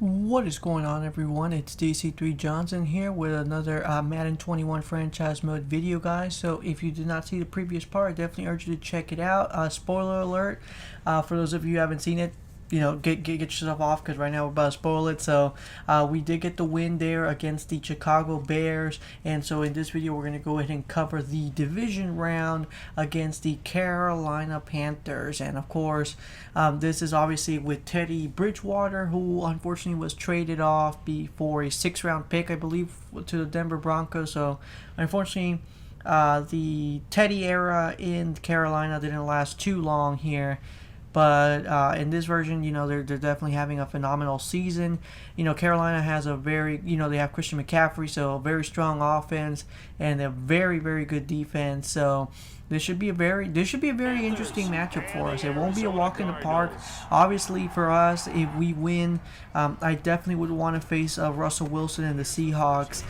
What is going on, everyone? It's DC3 Johnson here with another Madden 21 franchise mode video, guys. So if you did not see the previous part, I definitely urge you to check it out. Spoiler alert, for those of you who haven't seen it, get yourself off, because right now we're about to spoil it. So we did get the win there against the Chicago Bears, and so in this video we're going to go ahead and cover the division round against the Carolina Panthers. And of course, this is obviously with Teddy Bridgewater, who unfortunately was traded off before a 6th round pick, I believe, to the Denver Broncos. So unfortunately, the Teddy era in Carolina didn't last too long here. But in this version, they're definitely having a phenomenal season. Carolina has a very, they have Christian McCaffrey, so a very strong offense and a very, very good defense. So this should be a very interesting matchup for us. It won't be a walk in the park. Obviously, for us, if we win, I definitely would want to face Russell Wilson and the Seahawks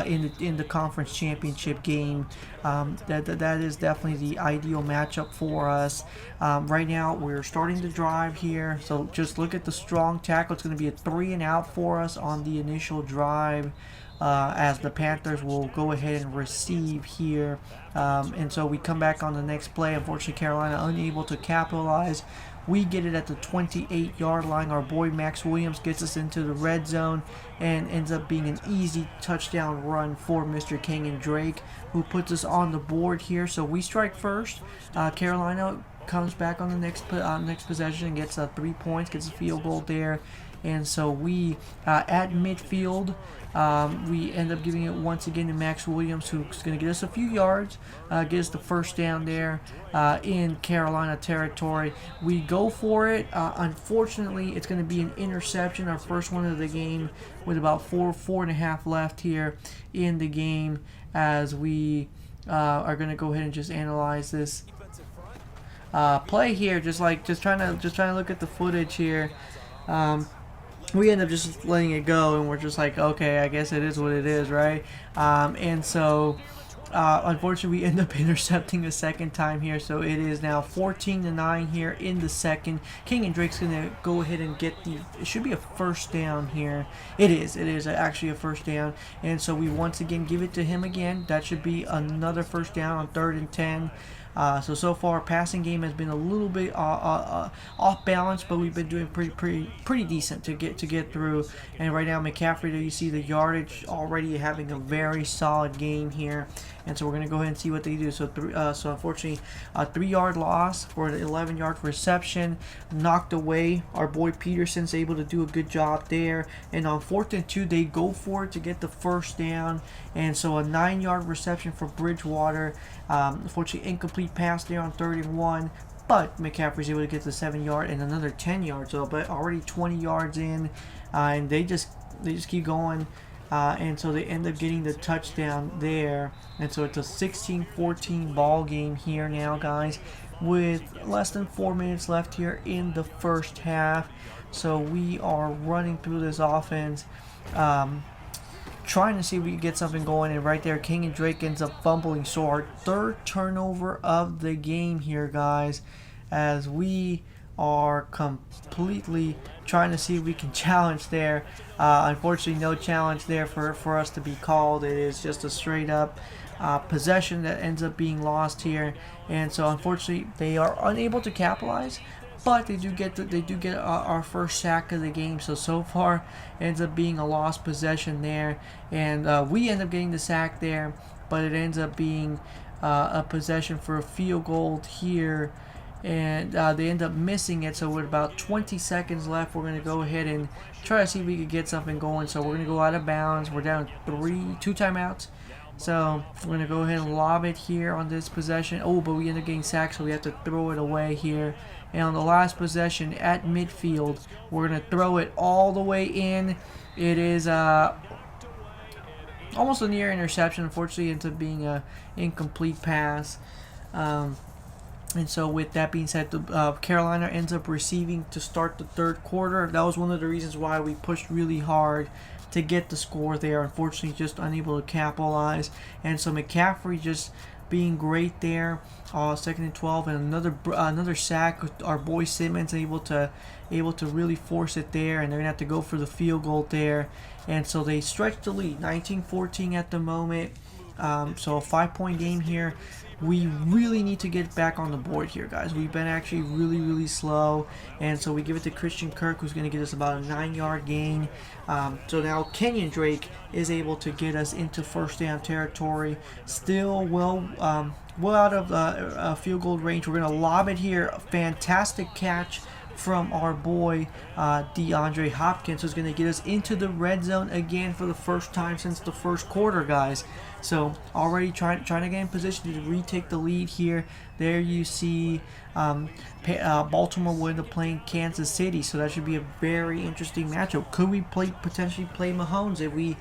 in the conference championship game. That is definitely the ideal matchup for us. Right now, we're starting to drive here, so just look at the strong tackle. It's going to be a 3 and out for us on the initial drive. As the Panthers will go ahead and receive here. And so we come back on the next play. Unfortunately, Carolina unable to capitalize. We get it at the 28-yard line. Our boy Max Williams gets us into the red zone and ends up being an easy touchdown run for Mr. King and Drake, who puts us on the board here. So we strike first. Carolina comes back on the next possession and gets 3 points, gets a field goal there. And so we, at midfield, we end up giving it once again to Max Williams, who's going to get us a few yards, get us the first down there in Carolina territory. We go for it. Unfortunately, it's going to be an interception, our first one of the game, with about four and a half left here in the game, as we are going to go ahead and just analyze this play here, just trying to look at the footage here. We end up just letting it go, and we're just like, okay, I guess it is what it is, right? And so, unfortunately, we end up intercepting a second time here. So it is now 14-9 here in the second. King and Drake's gonna go ahead and get it should be a first down here. It is actually a first down, and so we once again give it to him again. That should be another first down on 3rd and 10. So far, passing game has been a little bit off balance, but we've been doing pretty decent to get through. And right now, McCaffrey, there you see the yardage already having a very solid game here. And so we're going to go ahead and see what they do. So unfortunately, a 3-yard loss for an 11-yard reception, knocked away. Our boy Peterson's able to do a good job there. And on 4th and 2, they go for it to get the first down. And so a 9-yard reception for Bridgewater. Unfortunately, incomplete pass there on 3rd and 1. But McCaffrey's able to get the 7-yard and another 10 yards. So, but already 20 yards in, and they just keep going. And so they end up getting the touchdown there. And so it's a 16-14 ball game here now, guys, with less than 4 minutes left here in the first half. So we are running through this offense, trying to see if we can get something going. And right there, King and Drake ends up fumbling. So our 3rd turnover of the game here, guys, as we are completely trying to see if we can challenge there. Unfortunately, no challenge there for us to be called. It is just a straight up possession that ends up being lost here. And so unfortunately, they are unable to capitalize. But they do get our first sack of the game. So far, ends up being a lost possession there, and we end up getting the sack there. But it ends up being a possession for a field goal here, and they end up missing it. So with about 20 seconds left, we're going to go ahead and try to see if we could get something going. So we're going to go out of bounds. We're down 2 timeouts. So we're going to go ahead and lob it here on this possession. Oh, but we end up getting sacked, so we have to throw it away here. And on the last possession at midfield, we're going to throw it all the way in. It is almost a near interception. Unfortunately, it ends up being an incomplete pass. And so with that being said, Carolina ends up receiving to start the 3rd quarter. That was one of the reasons why we pushed really hard to get the score there. Unfortunately, just unable to capitalize. And so McCaffrey just being great there. 2nd and 12, and another sack. Our boy Simmons able to really force it there, and they're gonna have to go for the field goal there. And so they stretch the lead, 19-14 at the moment. So a 5-point game here. We really need to get back on the board here, guys. We've been actually really slow, and so we give it to Christian Kirk, who's going to get us about a 9-yard gain. So now Kenyon Drake is able to get us into first down territory. Still well out of field goal range. We're going to lob it here. A fantastic catch from our boy DeAndre Hopkins, who's going to get us into the red zone again for the first time since the first quarter, guys. So already trying to get in position to retake the lead here. There you see Baltimore will end up playing Kansas City, so that should be a very interesting matchup. Could we potentially play Mahomes if we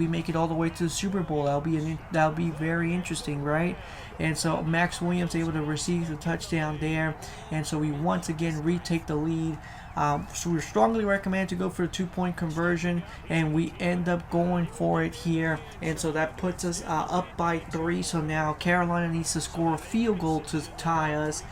make it all the way to the Super Bowl? That'll be very interesting, right? And so Max Williams able to receive the touchdown there, and so we once again retake the lead. So we strongly recommend to go for a 2-point conversion, and we end up going for it here, and so that puts us up by 3. So now Carolina needs to score a field goal to tie us.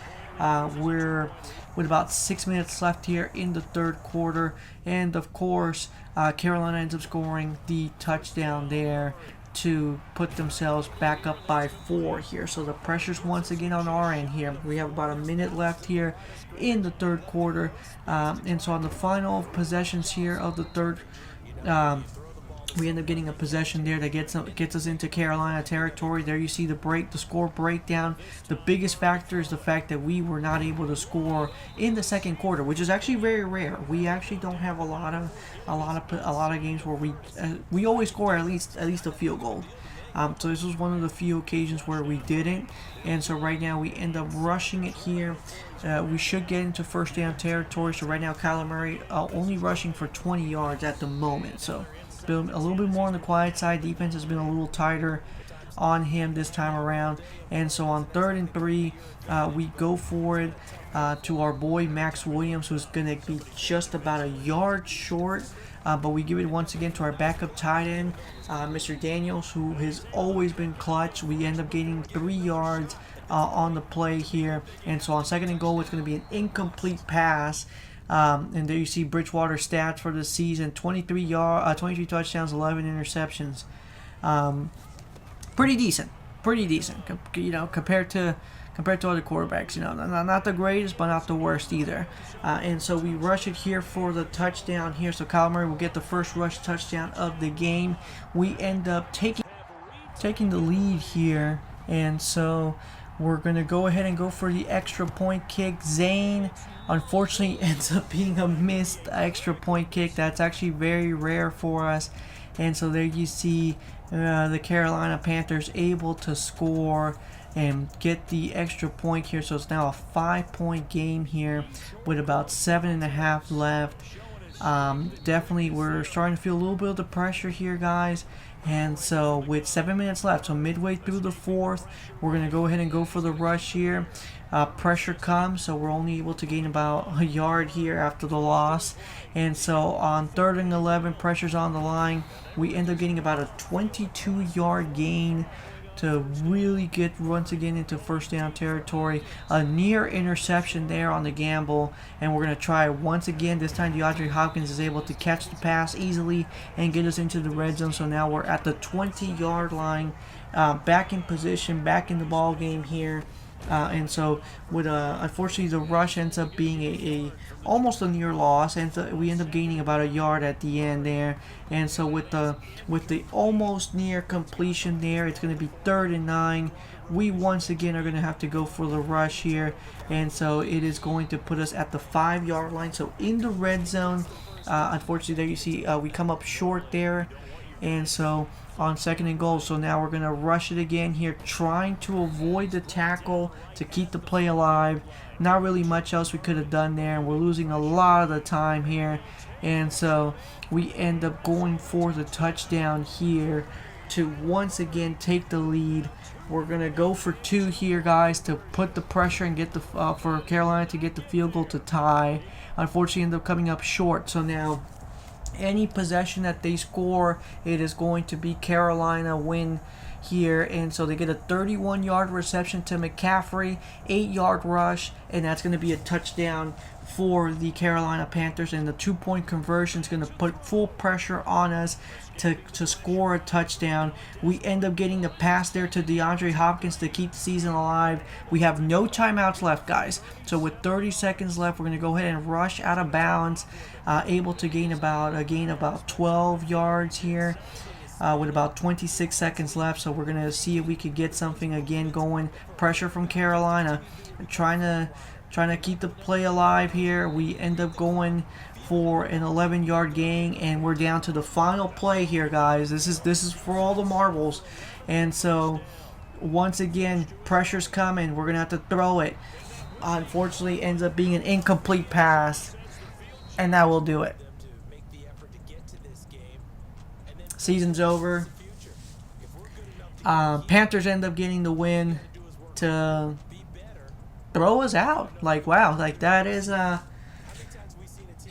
We're with about 6 minutes left here in the third quarter, and of course Carolina ends up scoring the touchdown there to put themselves back up by 4 here. So the pressure's once again on our end here. We have about a minute left here in the third quarter, and so on the final possessions here of the third, we end up getting a possession there that gets us into Carolina territory. There you see the score breakdown. The biggest factor is the fact that we were not able to score in the second quarter, which is actually very rare. We actually don't have a lot of games where we always score at least a field goal. So this was one of the few occasions where we didn't, and so right now we end up rushing it here. We should get into first down territory. So right now Kyler Murray only rushing for 20 yards at the moment. So a little bit more on the quiet side. Defense has been a little tighter on him this time around, and so on 3rd and 3, we go for it to our boy Max Williams, who's going to be just about a yard short, but we give it once again to our backup tight end, Mr. Daniels, who has always been clutch. We end up getting 3 yards on the play here, and so on 2nd and goal, it's going to be an incomplete pass. And there you see Bridgewater's stats for the season: 23 touchdowns, 11 interceptions. Pretty decent. Compared to other quarterbacks. Not the greatest, but not the worst either. And so we rush it here for the touchdown here. So Kyler Murray will get the first rush touchdown of the game. We end up taking the lead here, and so we're going to go ahead and go for the extra point kick. Zane, unfortunately, ends up being a missed extra point kick. That's actually very rare for us. And so there you see the Carolina Panthers able to score and get the extra point here. So it's now a 5-point game here with about 7.5 left. Definitely we're starting to feel a little bit of the pressure here, guys. And so with 7 minutes left, so midway through the fourth, we're going to go ahead and go for the rush here. Pressure comes, so we're only able to gain about a yard here after the loss. And so on 3rd and 11, pressure's on the line. We end up getting about a 22-yard gain to really get once again into first down territory. A near interception there on the gamble, and we're going to try once again. This time DeAndre Hopkins is able to catch the pass easily and get us into the red zone. So now we're at the 20-yard line, back in position, back in the ball game here. And so with unfortunately the rush ends up being a almost a near loss, and we end up gaining about a yard at the end there. And so with the almost near completion there, it's going to be 3rd and 9. We once again are going to have to go for the rush here, and so it is going to put us at the 5-yard line, so in the red zone. Unfortunately, there you see we come up short there, and so on 2nd and goal. So now we're going to rush it again here, trying to avoid the tackle to keep the play alive. Not really much else we could have done there, and we're losing a lot of the time here. And so we end up going for the touchdown here to once again take the lead. We're going to go for 2 here, guys, to put the pressure and get the for Carolina to get the field goal to tie. Unfortunately, end up coming up short. So now any possession that they score, it is going to be Carolina win here, and so they get a 31-yard reception to McCaffrey, 8-yard rush, and that's going to be a touchdown for the Carolina Panthers, and the 2-point conversion is going to put full pressure on us to score a touchdown. We end up getting the pass there to DeAndre Hopkins to keep the season alive. We have no timeouts left, guys, so with 30 seconds left, we're going to go ahead and rush out of bounds, able to gain about 12 yards here. With about 26 seconds left, so we're going to see if we could get something again going. Pressure from Carolina, trying to keep the play alive here. We end up going for an 11-yard gain, and we're down to the final play here, guys. This is for all the marbles, and so once again, pressure's coming. We're going to have to throw it. Unfortunately, ends up being an incomplete pass, and that will do it. Season's over. Panthers end up getting the win to throw us out. Like, wow, like that is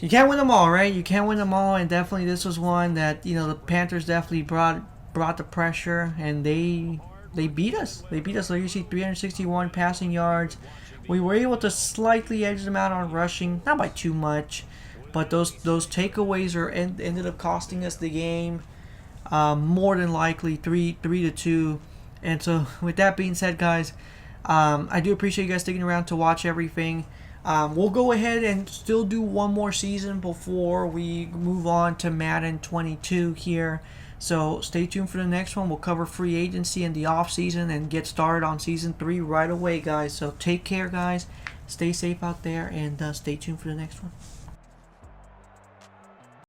you can't win them all, right? You can't win them all, and definitely this was one that, you know, the Panthers definitely brought the pressure, and they beat us. They beat us. Like you see, 361 passing yards. We were able to slightly edge them out on rushing, not by too much, but those takeaways ended up costing us the game. More than likely 3-2. And so with that being said, guys, I do appreciate you guys sticking around to watch everything. We'll go ahead and still do one more season before we move on to Madden 22 here. So stay tuned for the next one. We'll cover free agency and the off season and get started on season 3 right away, guys. So take care, guys. Stay safe out there, and stay tuned for the next one.